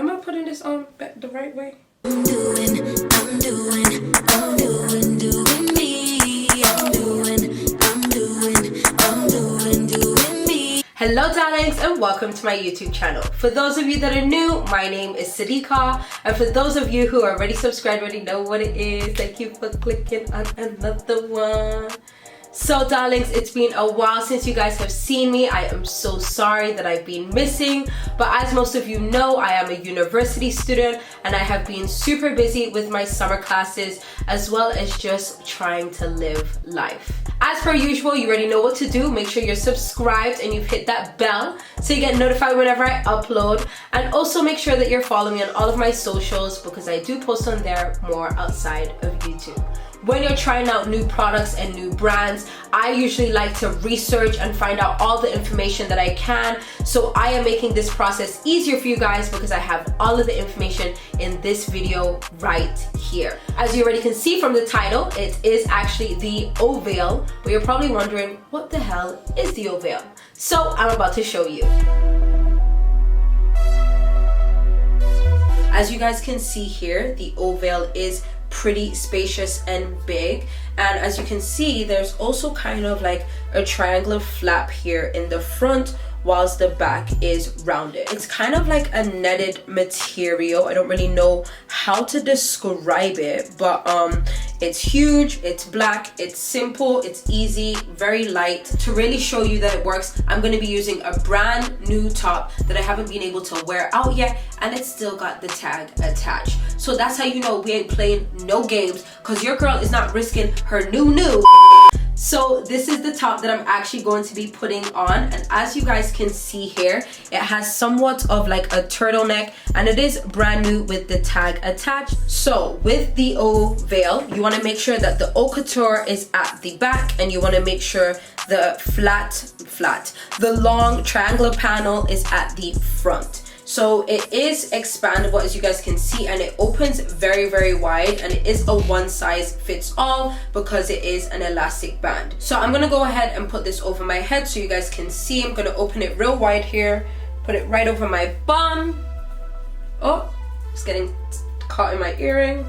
Am I putting this on the right way? Hello darlings, and welcome to my YouTube channel. For those of you that are new, my name is Sadicka, and for those of you who are already subscribed, already know what it is, thank you for clicking on another one. So darlings, it's been a while since you guys have seen me. I am so sorry that I've been missing, but as most of you know, I am a university student and I have been super busy with my summer classes as well as just trying to live life. As per usual, you already know what to do. Make sure you're subscribed and you've hit that bell so you get notified whenever I upload, and also make sure that you're following me on all of my socials because I do post on there more outside of YouTube. When you're trying out new products and new brands, I usually like to research and find out all the information that I can. So I am making this process easier for you guys because I have all of the information in this video right here. As you already can see from the title, it is actually the Oveil, but you're probably wondering, what the hell is the Oveil? So I'm about to show you. As you guys can see here, the Oveil is pretty spacious and big, and as you can see, there's also kind of like a triangular flap here in the front whilst the back is rounded. It's kind of like a netted material. I don't really know how to describe it, but it's huge, it's black, it's simple, it's easy, very light. To really show you that it works, I'm going to be using a brand new top that I haven't been able to wear out yet, and it's still got the tag attached. So that's how you know we ain't playing no games, because your girl is not risking her new. So this is the top that I'm actually going to be putting on, and as you guys can see here, it has somewhat of like a turtleneck and it is brand new with the tag attached. So with the Oveil, you want to make sure that the Okator is at the back, and you want to make sure the the long triangular panel is at the front. So it is expandable, as you guys can see, and it opens very wide, and it is a one size fits all because it is an elastic band. So I'm gonna go ahead and put this over my head so you guys can see. I'm gonna open it real wide here, put it right over my bum. Oh, it's getting caught in my earring.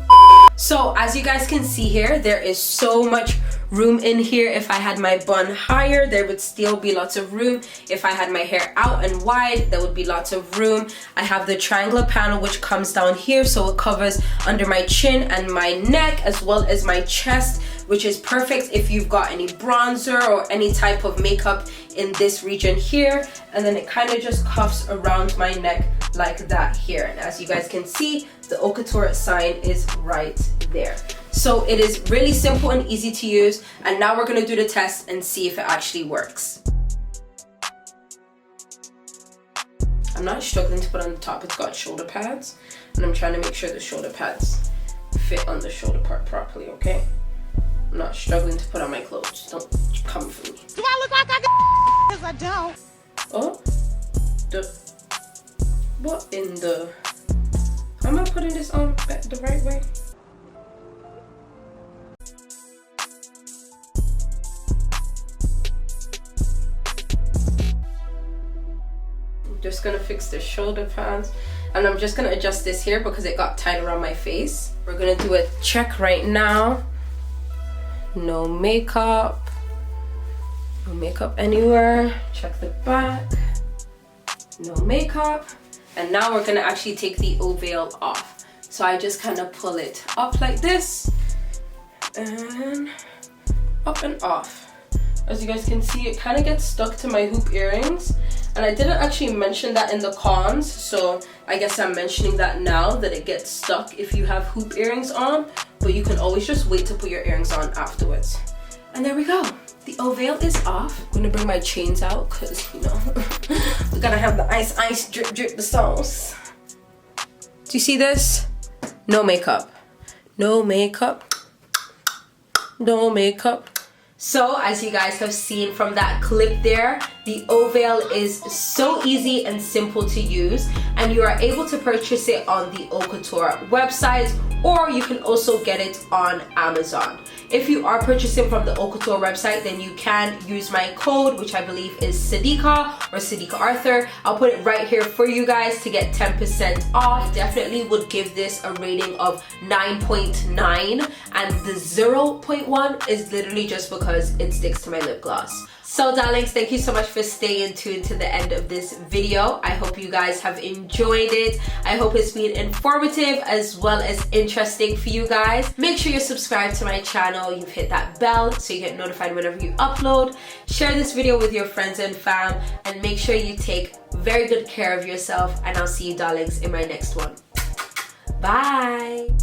So as you guys can see here, there is so much room in here. If I had my bun higher, there would still be lots of room. If I had my hair out and wide, there would be lots of room. I have the triangular panel which comes down here, so it covers under my chin and my neck as well as my chest, which is perfect if you've got any bronzer or any type of makeup in this region here. And then it kind of just cuffs around my neck like that here. And as you guys can see, the Okator sign is right there. So it is really simple and easy to use. And now we're gonna do the test and see if it actually works. I'm not struggling to put on the top. It's got shoulder pads, and I'm trying to make sure the shoulder pads fit on the shoulder part properly, okay? I'm not struggling to put on my clothes. Don't come for me. Do I look like I got? Because I don't. Oh, what in the? Am I putting this on the right way? I'm just gonna fix the shoulder pads, and I'm just gonna adjust this here because it got tight around my face. We're gonna do a check right now. No makeup. No makeup anywhere. Check the back. No makeup. And now we're gonna actually take the Oveil off. So I just kind of pull it up like this and up and off. As you guys can see, it kind of gets stuck to my hoop earrings, and I didn't actually mention that in the cons, so I guess I'm mentioning that now, that it gets stuck if you have hoop earrings on, but you can always just wait to put your earrings on afterwards. And there we go. The Oveil is off. I'm gonna bring my chains out because, you know, we gotta have the ice, drip the sauce. Do you see this? No makeup. No makeup. No makeup. So as you guys have seen from that clip there, The Oveil is so easy and simple to use, and you are able to purchase it on the Okator website, or you can also get it on Amazon. If you are purchasing from the Okator website, then you can use my code, which I believe is SADICKA or SADICKA Arthur. I'll put it right here for you guys to get 10% off. I definitely would give this a rating of 9.9, and the 0.1 is literally just because it sticks to my lip gloss. So darlings, thank you so much for staying tuned to the end of this video. I hope you guys have enjoyed it. I hope it's been informative as well as interesting for you guys. Make sure you're subscribed to my channel. You've hit that bell so you get notified whenever you upload. Share this video with your friends and fam, and make sure you take very good care of yourself, and I'll see you darlings in my next one. Bye.